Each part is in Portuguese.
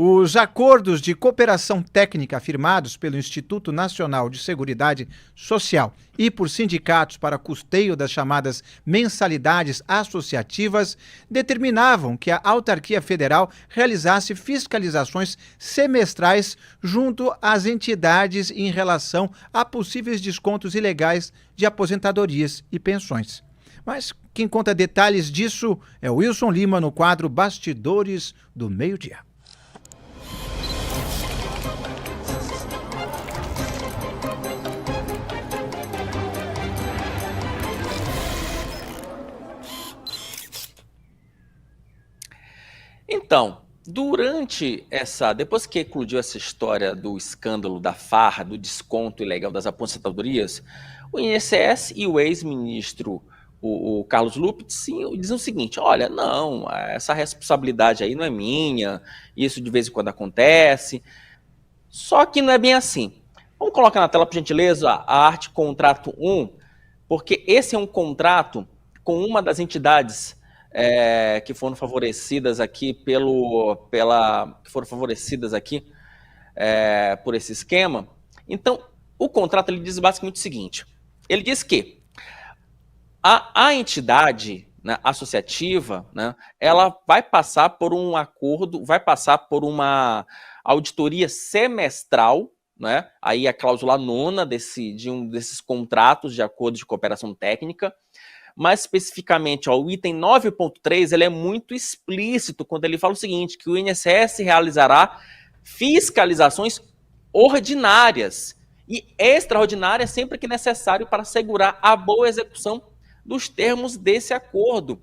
Os acordos de cooperação técnica firmados pelo Instituto Nacional de Seguridade Social e por sindicatos para custeio das chamadas mensalidades associativas determinavam que a autarquia federal realizasse fiscalizações semestrais junto às entidades em relação a possíveis descontos ilegais de aposentadorias e pensões. Mas quem conta detalhes disso é o Wilson Lima no quadro Bastidores do Meio-Dia. Então, depois que eclodiu essa história do escândalo da farra, do desconto ilegal das aposentadorias, o INSS e o ex-ministro, o Carlos Lupe, dizem o seguinte: olha, não, essa responsabilidade aí não é minha, isso de vez em quando acontece, só que não é bem assim. Vamos colocar na tela, por gentileza, a arte contrato 1, porque esse é um contrato com uma das entidades que foram favorecidas aqui por esse esquema. Então, o contrato ele diz basicamente o seguinte: ele diz que a entidade, né, associativa, né, ela vai passar por um acordo, vai passar por uma auditoria semestral, né, aí a cláusula 9ª de um desses contratos de acordo de cooperação técnica. Mais especificamente, o item 9.3, ele é muito explícito quando ele fala o seguinte, que o INSS realizará fiscalizações ordinárias e extraordinárias sempre que necessário para assegurar a boa execução dos termos desse acordo.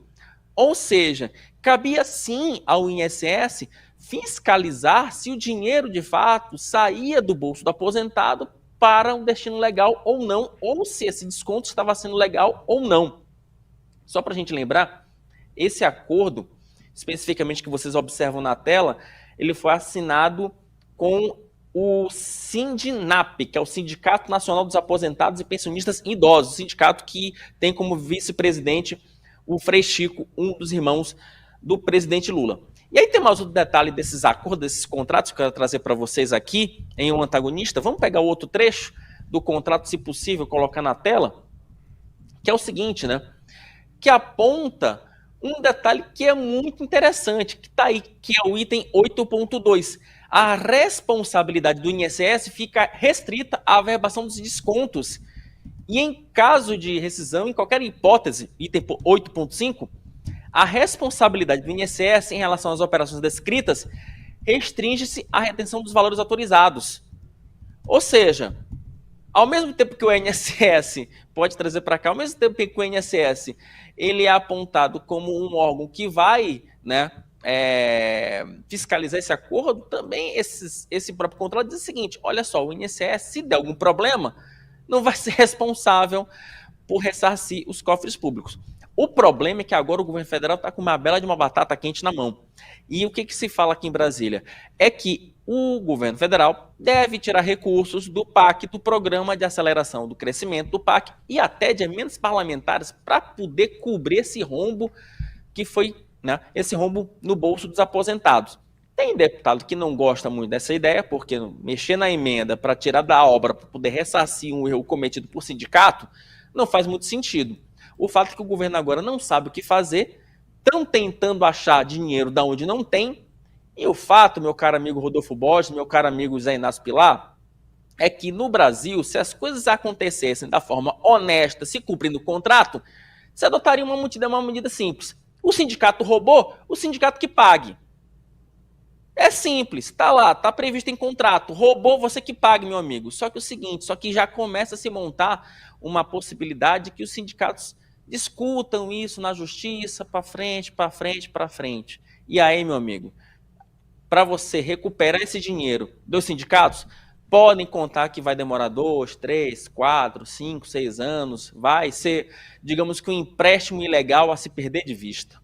Ou seja, cabia sim ao INSS fiscalizar se o dinheiro de fato saía do bolso do aposentado para um destino legal ou não, ou se esse desconto estava sendo legal ou não. Só para a gente lembrar, esse acordo, especificamente que vocês observam na tela, ele foi assinado com o Sindinap, que é o Sindicato Nacional dos Aposentados e Pensionistas Idosos, sindicato que tem como vice-presidente o Frei Chico, um dos irmãos do presidente Lula. E aí tem mais outro detalhe desses acordos, desses contratos, que eu quero trazer para vocês aqui, em um antagonista. Vamos pegar o outro trecho do contrato, se possível, colocar na tela, que é o seguinte, né? Que aponta um detalhe que é muito interessante, que está aí, que é o item 8.2. A responsabilidade do INSS fica restrita à averbação dos descontos. E em caso de rescisão, em qualquer hipótese, item 8.5, a responsabilidade do INSS em relação às operações descritas restringe-se à retenção dos valores autorizados. Ou seja, ao mesmo tempo que o INSS pode trazer para cá, ao mesmo tempo que o INSS ele é apontado como um órgão que vai, né, fiscalizar esse acordo, também esse próprio contrato diz o seguinte: olha só, o INSS, se der algum problema, não vai ser responsável por ressarcir os cofres públicos. O problema é que agora o governo federal está com uma bela de uma batata quente na mão. E o que se fala aqui em Brasília? É que o governo federal deve tirar recursos do PAC, do Programa de Aceleração do Crescimento do PAC, e até de emendas parlamentares para poder cobrir esse rombo que foi, né, esse rombo no bolso dos aposentados. Tem deputado que não gosta muito dessa ideia, porque mexer na emenda para tirar da obra, para poder ressarcir um erro cometido por sindicato, não faz muito sentido. O fato é que o governo agora não sabe o que fazer, estão tentando achar dinheiro da onde não tem, e o fato, meu caro amigo Rodolfo Borges, meu caro amigo Zé Inácio Pilar, é que no Brasil, se as coisas acontecessem da forma honesta, se cumprindo o contrato, se adotaria uma medida simples. O sindicato roubou, o sindicato que pague. É simples, está lá, está previsto em contrato. Roubou, você que pague, meu amigo. Só que é o seguinte, só que já começa a se montar uma possibilidade que os sindicatos discutam isso na justiça, para frente, para frente, para frente. E aí, meu amigo, para você recuperar esse dinheiro dos sindicatos, podem contar que vai demorar 2, 3, 4, 5, 6 anos. Vai ser, digamos que um empréstimo ilegal a se perder de vista.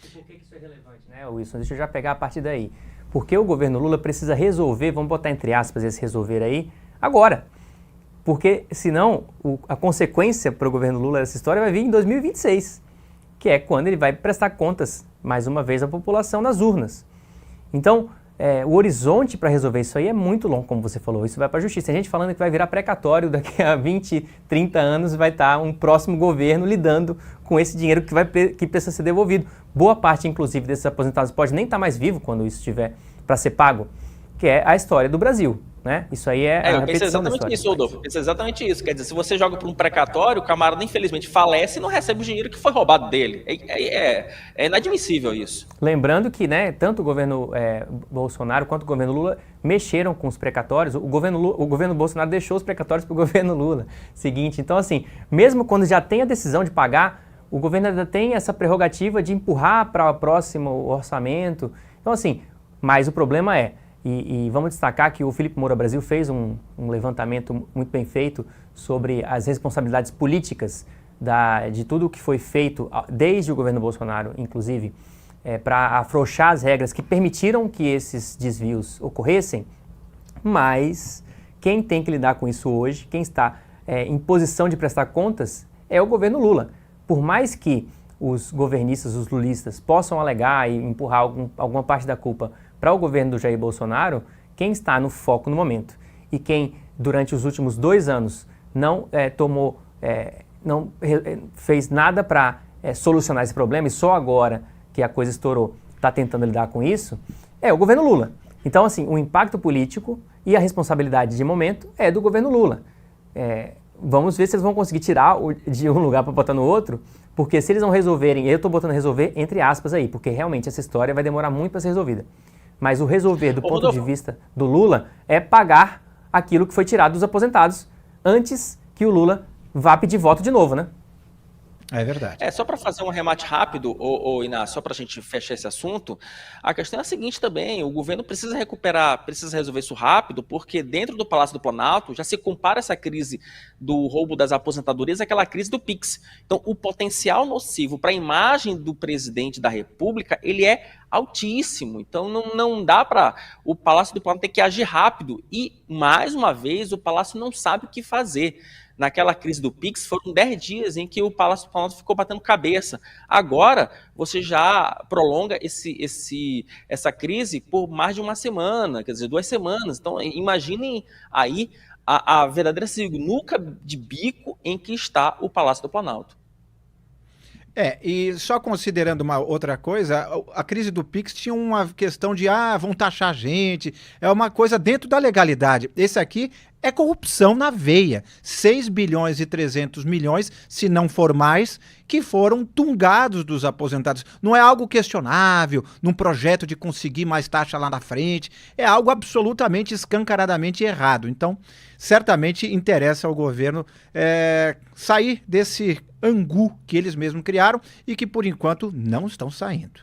E por que isso é relevante, né, Wilson? Deixa eu já pegar a partir daí. Porque o governo Lula precisa resolver, vamos botar entre aspas esse resolver aí, agora. Porque, senão, a consequência para o governo Lula dessa história vai vir em 2026, que é quando ele vai prestar contas, mais uma vez, à população nas urnas. Então, o horizonte para resolver isso aí é muito longo, como você falou. Isso vai para a justiça. Tem gente falando que vai virar precatório daqui a 20, 30 anos, vai estar um próximo governo lidando com esse dinheiro que precisa ser devolvido. Boa parte, inclusive, desses aposentados pode nem estar mais vivo quando isso estiver para ser pago, que é a história do Brasil. Né? Isso aí é a repetição da história. Eu pensei exatamente isso, Rodolfo. Eu pensei exatamente isso. Quer dizer, se você joga para um precatório, o camarada infelizmente falece e não recebe o dinheiro que foi roubado dele. É inadmissível isso. Lembrando que, né, tanto o governo Bolsonaro quanto o governo Lula mexeram com os precatórios. O governo Bolsonaro deixou os precatórios para o governo Lula. Seguinte, então assim, mesmo quando já tem a decisão de pagar, o governo ainda tem essa prerrogativa de empurrar para o próximo orçamento. Então assim, mas o problema e vamos destacar que o Felipe Moura Brasil fez um levantamento muito bem feito sobre as responsabilidades políticas de tudo o que foi feito desde o governo Bolsonaro, inclusive, para afrouxar as regras que permitiram que esses desvios ocorressem, mas quem tem que lidar com isso hoje, quem está em posição de prestar contas, é o governo Lula. Por mais que os governistas, os lulistas, possam alegar e empurrar alguma parte da culpa para o governo do Jair Bolsonaro, quem está no foco no momento e quem, durante os últimos 2 anos, não fez nada para solucionar esse problema e só agora que a coisa estourou está tentando lidar com isso, é o governo Lula. Então, assim, o impacto político e a responsabilidade de momento é do governo Lula. Vamos ver se eles vão conseguir tirar de um lugar para botar no outro, porque se eles não resolverem, eu estou botando resolver entre aspas aí, porque realmente essa história vai demorar muito para ser resolvida. Mas o resolver do ponto de vista do Lula é pagar aquilo que foi tirado dos aposentados antes que o Lula vá pedir voto de novo, né? É verdade. Só para fazer um remate rápido, Inácio, só para a gente fechar esse assunto, a questão é a seguinte também, o governo precisa resolver isso rápido, porque dentro do Palácio do Planalto já se compara essa crise do roubo das aposentadorias àquela crise do Pix. Então, o potencial nocivo para a imagem do presidente da República, ele é altíssimo. Então, não dá para o Palácio do Planalto ter que agir rápido. E, mais uma vez, o Palácio não sabe o que fazer. Naquela crise do Pix, foram 10 dias em que o Palácio do Planalto ficou batendo cabeça. Agora, você já prolonga essa crise por mais de uma semana, quer dizer, 2 semanas. Então, imaginem aí a verdadeira sinuca de bico em que está o Palácio do Planalto. E só considerando uma outra coisa, a crise do Pix tinha uma questão de, vão taxar a gente, é uma coisa dentro da legalidade. Esse aqui é corrupção na veia. 6 bilhões e 300 milhões, se não for mais, que foram tungados dos aposentados. Não é algo questionável, num projeto de conseguir mais taxa lá na frente, é algo absolutamente escancaradamente errado. Então, certamente interessa ao governo sair desse angu que eles mesmos criaram e que, por enquanto, não estão saindo.